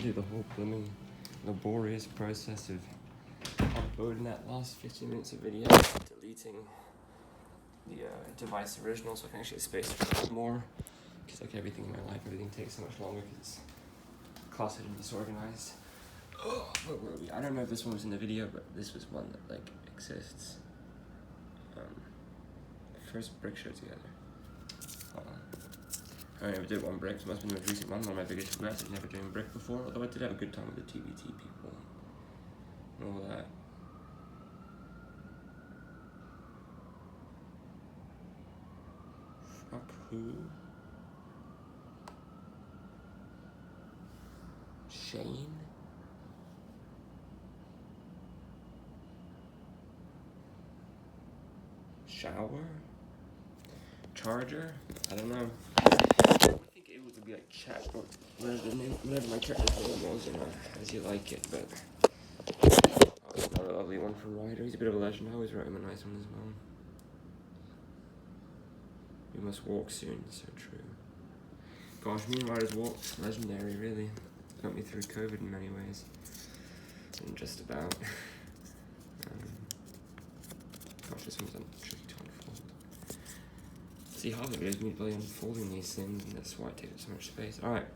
do the whole blooming laborious process of uploading that last 15 minutes of video, deleting the device original so I can actually have space for it more, because like everything in my life, everything takes so much longer because it's cluttered and disorganized. Oh, where were we? I don't know if this one was in the video, but this was one that like exists. First brick show together. I never did one brick, so it must have been the most recent one. One of my biggest regrets is never doing brick before, although I did have a good time with the TBT people and all that. Fuck who? Shane? Shower? Charger? I don't know. I think it would be like chat or whatever my character's name was, as you like it, but another lovely one from Ryder. He's a bit of a legend. I always wrote him a nice one as well. We must walk soon, so true. Gosh, me and Ryder's walks, legendary really. Got me through COVID in many ways. And just about. Gosh, this one's tricky to unfold. See, half of it is me really unfolding these things, and that's why it takes up so much space. Alright.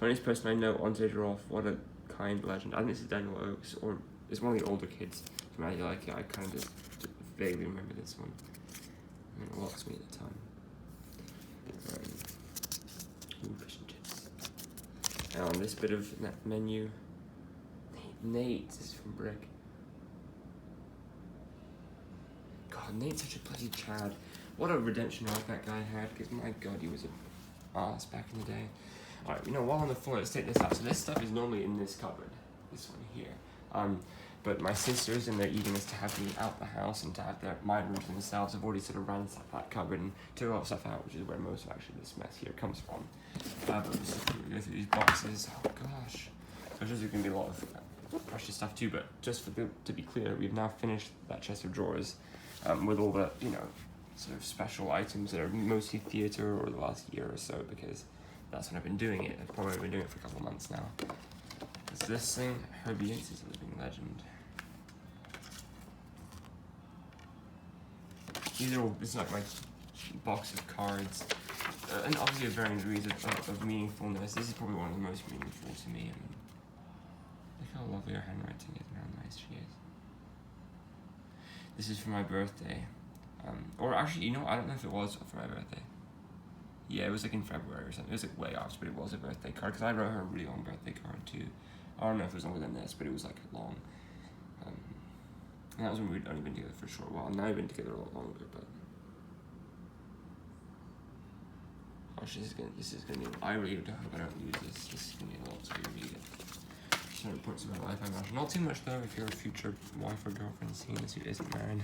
Funniest person I know, on stage or off, what a kind legend. I think this is Daniel Oakes, or it's one of the older kids from How You Like It. I kind of just vaguely remember this one. I mean, it lost me at the time. Ooh, fish and chips. And on this bit of menu, Nate, this is from Brick. God, Nate's such a bloody Chad. What a redemption arc that guy had, because my god, he was an ass back in the day. Alright, while on the floor, let's take this out. So this stuff is normally in this cupboard, this one here. But my sisters, in their eagerness to have me out the house and to have my room to themselves, have already sort of ransacked that cupboard and took all stuff out, which is where most of actually this mess here comes from. But we'll just go through these boxes. Oh gosh. So there's going to be a lot of precious stuff too, but just to be clear, we've now finished that chest of drawers with all the, sort of special items that are mostly theatre or the last year or so, because that's when I've been doing it. I've probably been doing it for a couple of months now. It's this thing, Herbie Yates is a living legend. This is like my box of cards, and obviously of varying degrees of meaningfulness. This is probably one of the most meaningful to me. Look how lovely her handwriting is and how nice she is. This is for my birthday. Or actually, I don't know if it was for my birthday. Yeah, it was like in February or something. It was like way off, but it was a birthday card, because I wrote her a really long birthday card too. I don't know if it was longer than this, but it was like long. And that was when we'd only been together for a short while. Now we've been together a lot longer, but gosh, this is gonna be. I really hope I don't lose this. This is gonna be a lot to read it. Certain points in my life, I imagine. Not too much though. If you're a future wife or girlfriend seeing this who isn't married.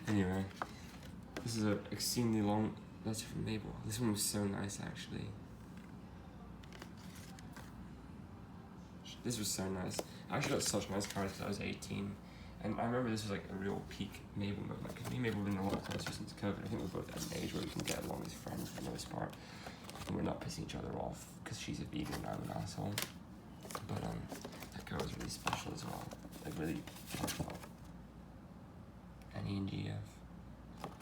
Anyway, this is an extremely long letter from Mabel. This one was so nice, actually. This was so nice. I actually got such nice cards because I was 18, and I remember this was like a real peak Mabel moment. Because me and Mabel have been a lot closer since COVID. I think we're both at an age where we can get along as friends for the most part, and we're not pissing each other off because she's a vegan and I'm an asshole. But that girl was really special as well, like really heartfelt. N, E, and G, F.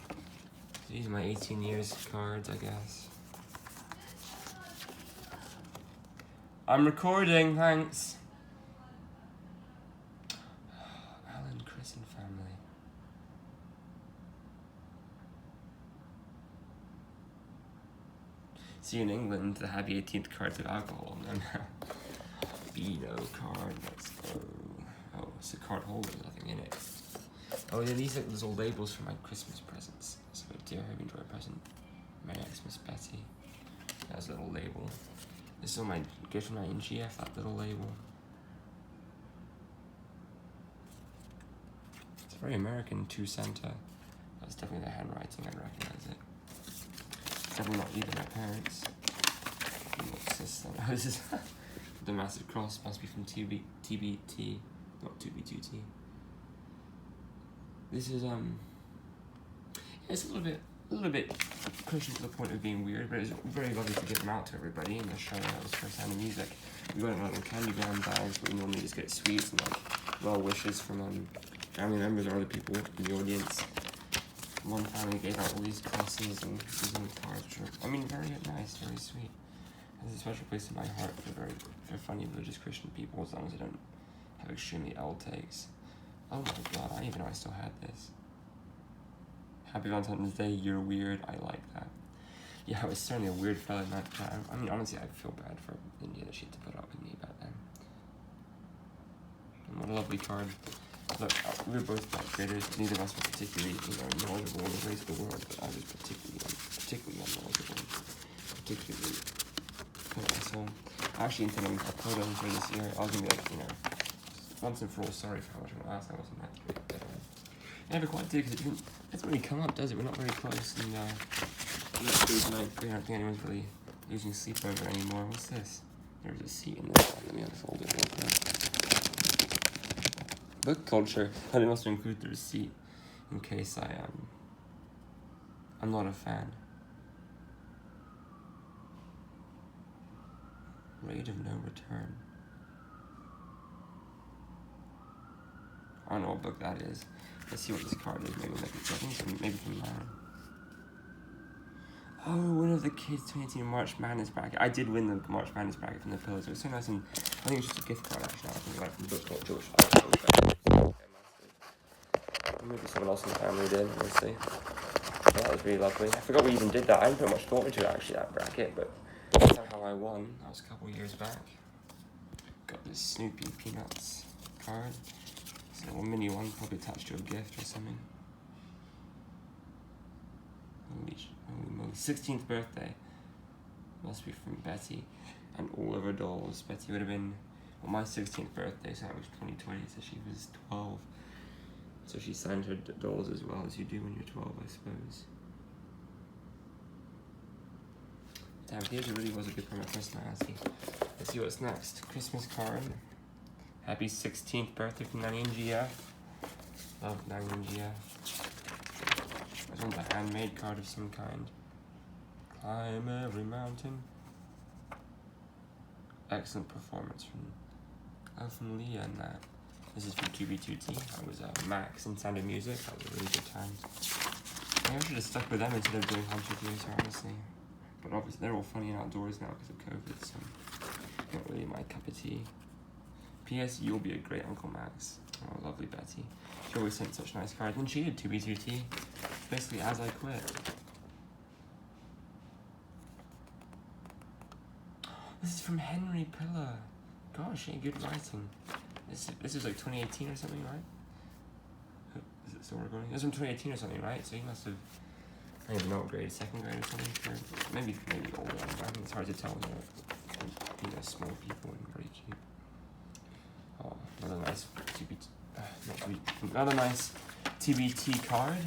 These are my 18 years cards, I guess. I'm recording, thanks. Alan, Chris, and family. See, in England, the happy 18th cards of alcohol. And Beano card, let's go. Oh, it's a card holder, there's nothing in it. Oh yeah, these are little labels for my Christmas presents. So, dear, hope you enjoy a present. Merry Xmas, Betty. That's a little label. This is my gift from my NGF, that little label. It's very American, to Santa. That's definitely the handwriting, I recognize it. Definitely not either my parents. What's this then? Oh, this is the massive cross, must be from TBT, not 2B2T. This is, it's a little bit a little bit pushing to the point of being weird, but it's very lovely to give them out to everybody and just shout out as for Sound of Music. We got another Candygram bags, but we normally just get sweets and like well wishes from family members or other people in the audience. One family gave out all these crosses and visiting cards, which are, I mean, very nice, very sweet. There's a special place in my heart for funny religious Christian people, as long as they don't have extremely L takes. Oh my god, I didn't even know I still had this. Happy Valentine's Day, you're weird, I like that. Yeah, I was certainly a weird fella in that time. I mean, honestly, I feel bad for India that she had to put up with me back then. And what a lovely card. Look, we were both back graders. Neither of us were particularly, knowledgeable in the ways of the world, but I was particularly unknowledgeable. Particularly an asshole. I actually intended to upload them for this year. I was gonna be like, once and for all, sorry for how much of an ass I wasn't that great, but I never quite did, because it doesn't really come up, does it? We're not very close, and let's do tonight. I don't think anyone's really losing sleep over anymore. What's this? There's a seat in there. Let me unfold it real quick. Book culture. I must include the receipt in case I'm not a fan. Rate of no return. I don't know what book that is. Let's see what this card is. Maybe from Lauren. Oh, one of the kids' 2018 March Madness bracket. I did win the March Madness bracket from the Pillars. It was so nice, and I think it was just a gift card actually. I think like from Book Culture, which I don't know. Maybe someone else in the family did. We'll see. But that was really lovely. I forgot we even did that. I didn't put much thought into it actually, that bracket, but that's how I won. That was a couple years back. Got this Snoopy Peanuts card. It's a little mini one, probably attached to a gift or something. Holy moly. 16th birthday. Must be from Betty. And all of her dolls. Betty would have been, well, my 16th birthday, so that was 2020, so she was 12. So she signed her dolls as well as you do when you're 12, I suppose. Damn, Theater really was a good part of personality. Let's see what's next. Christmas card. Happy 16th birthday from Nanny and GF. Love Nanny and GF. This one's a handmade card of some kind. Climb every mountain. Excellent performance from Leah and that. This is from 2B2T. That was Max and Sound of Music. That was a really good time. I should have stuck with them instead of doing Hunter Cruiser, honestly. But obviously they're all funny and outdoors now because of COVID, so not really my cup of tea. P.S. You'll be a great Uncle Max. Oh, lovely Betty. She always sent such nice cards. And she did 2B2T. Basically, as I quit. This is from Henry Pillar. Gosh, good writing. This is like 2018 or something, right? Is it still recording? It was from 2018 or something, right? So he must have, I don't even know what grade, second grade or something, third, maybe older. I think it's hard to tell when they're small people and very cute. Oh, another nice TBT card.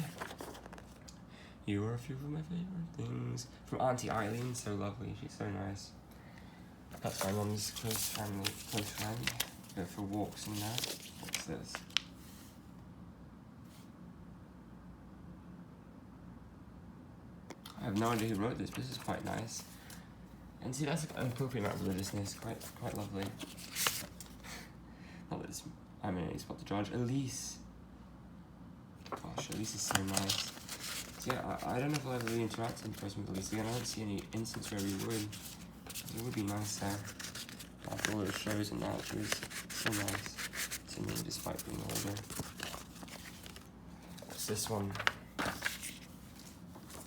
You are a few of my favorite things. From Auntie Eileen, so lovely, she's so nice. That's my mum's close friend. Go for walks and that. What's this? I have no idea who wrote this, but this is quite nice. And see, that's an appropriate amount of religiousness, quite lovely. Not that it's, I'm in any spot to judge. Elise. Gosh, Elise is so nice. So yeah, I don't know if I'll ever really interact in person with Elise again. I don't see any instance where we would. It would be nice there. After all those shows and that, she was so nice to me despite being older. What's this one?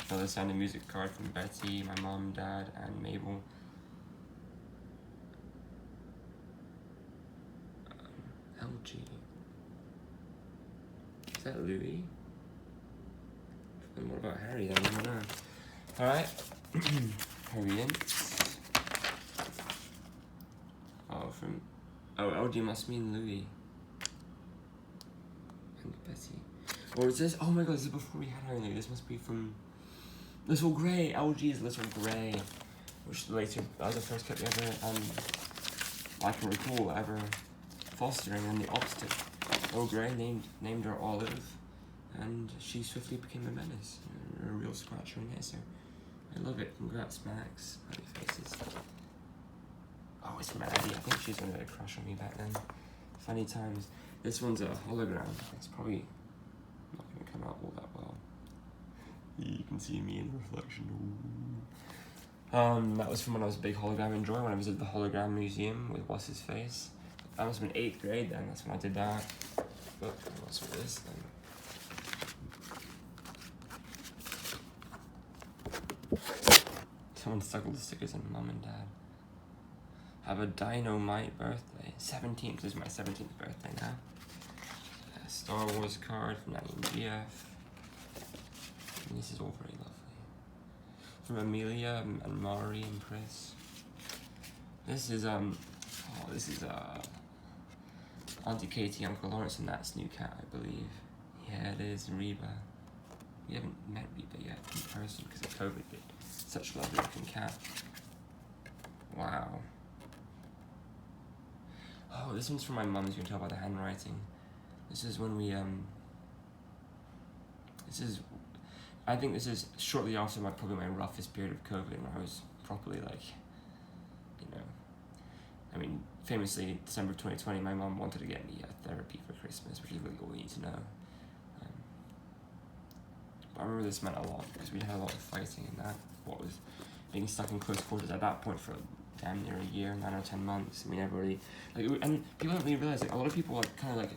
Another Sound of Music card from Betty, my mom, dad, and Mabel. LG. Is that Louis? And what about Harry then? I don't know. Alright. Harry Ince. LG must mean Louis. And Betty. Or it says, oh my god, this is before we had Harry and Louis. This must be from Little Grey. LG's Little Grey. Which later, that was the first cat ever, I can recall ever fostering, and the opposite. Little Grey named her Olive, and she swiftly became a menace. a real scratcher in here, so I love it. Congrats, Max. Smiley faces. Oh, it's Maddie. I think she's under a crush on me back then. Funny times. This one's a hologram. It's probably not going to come out all that well. You can see me in the reflection. That was from when I was a big hologram enjoyer, when I visited the hologram museum with what's his face. I must have been 8th grade then, that's when I did that. But what's with this then? Someone stuck all the stickers in Mum and Dad. Have a dynamite birthday. 17th, this is my 17th birthday now. A Star Wars card from 19GF. And this is all very lovely. From Amelia and Mari and Chris. This is Auntie Katie, Uncle Lawrence, and that's new cat, I believe. Yeah, it is Reba. We haven't met Reba yet in person because of COVID, but such a lovely looking cat. Wow. Oh, this one's from my mum, as you can tell by the handwriting. This is when we, I think this is shortly after probably my roughest period of COVID, when I was properly like, you know, I mean, famously, December 2020, my mom wanted to get me therapy for Christmas, which is really all we need to know. But I remember this meant a lot, because we had a lot of fighting and that, what was being stuck in close quarters at that point for damn near a year, 9 or 10 months, and we never really, like, and people don't really realize, like, a lot of people, like, kind of, like,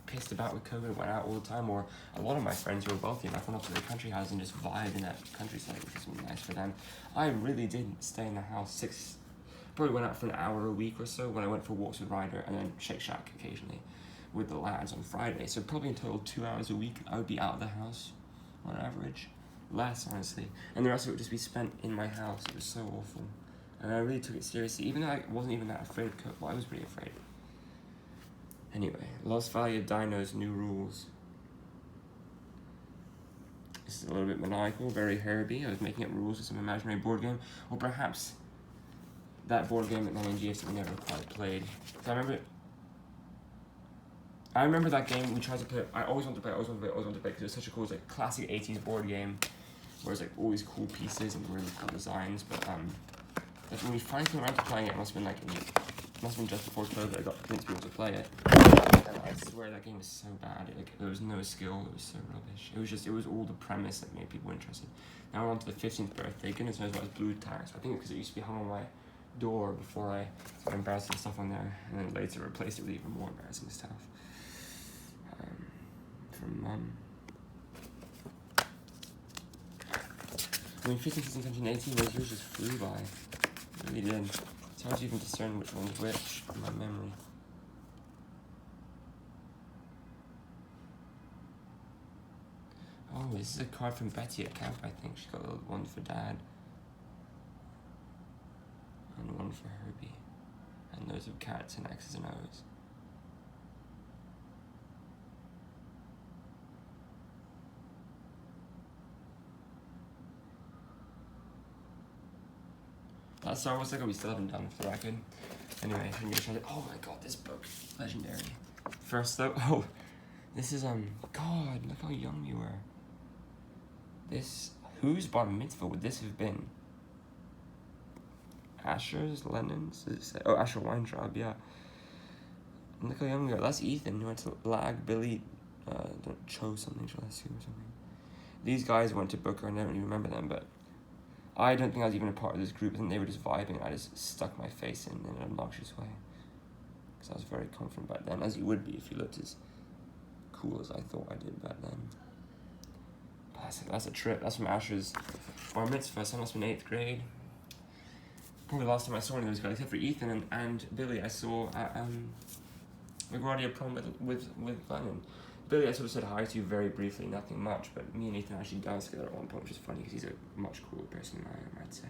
pissed about with COVID, went out all the time, or a lot of my friends who were wealthy enough went up to the country house and just vibed in that countryside, which was really nice for them. I really did stay in the house probably went out for an hour a week or so when I went for walks with Ryder, and then Shake Shack occasionally with the lads on Friday. So probably in total 2 hours a week I would be out of the house on average. Less, honestly. And the rest of it would just be spent in my house. It was so awful. And I really took it seriously, even though I wasn't even that afraid of COVID. Well, I was pretty afraid. Anyway, Lost Valley of Dinos, new rules. This is a little bit maniacal, very Herbie. I was making up rules for some imaginary board game. Or perhaps that board game at 9GF that we never quite played. So I remember that game we tried to play. I always wanted to play because it was such a cool, like, classic 80s board game where it's like all these cool pieces and really cool designs. But like, when we finally came around to playing it, it must have been just before COVID I got convinced to be able to play it. And I swear that game was so bad. There was no skill. It was so rubbish. It was all the premise that made people interested. Now we're on to the 15th birthday. Goodness knows what was blue tags. I think because it used to be hung on my door before I started embarrassing stuff on there, and then later replaced it with even more embarrassing stuff. From Mum. I mean, 15, 16, 17, 18, those years just flew by. It really did. It's hard to even discern which one's which in my memory. Oh, this is a card from Betty at camp, I think. She's got a little one for Dad. And one for Herbie. And those of cats and X's and O's. That Star Wars Lego we still haven't done, for the record. Anyway, I shouldn't get started. Oh my god, this book. Legendary. First though, oh, this is, God, look how young you were. This, whose bar mitzvah would this have been? Asher's, Lennon's, oh, Asher Weintraub, yeah. And look how young you are. That's Ethan, who went to Lag, Billy, chose something, shall I assume, or something. These guys went to Booker, I never really remember them, but I don't think I was even a part of this group. I think they were just vibing, and I just stuck my face in an obnoxious way. Because I was very confident back then, as you would be if you looked as cool as I thought I did back then. But that's a trip. That's from Asher's bar mitzvah, so I must have been 8th grade. Probably the last time I saw any of those guys, except for Ethan and Billy, I saw at LaGuardia prom with Lennon. Billy, I sort of said hi to very briefly, nothing much, but me and Ethan actually danced together at one point, which is funny because he's a much cooler person than I am, I'd say.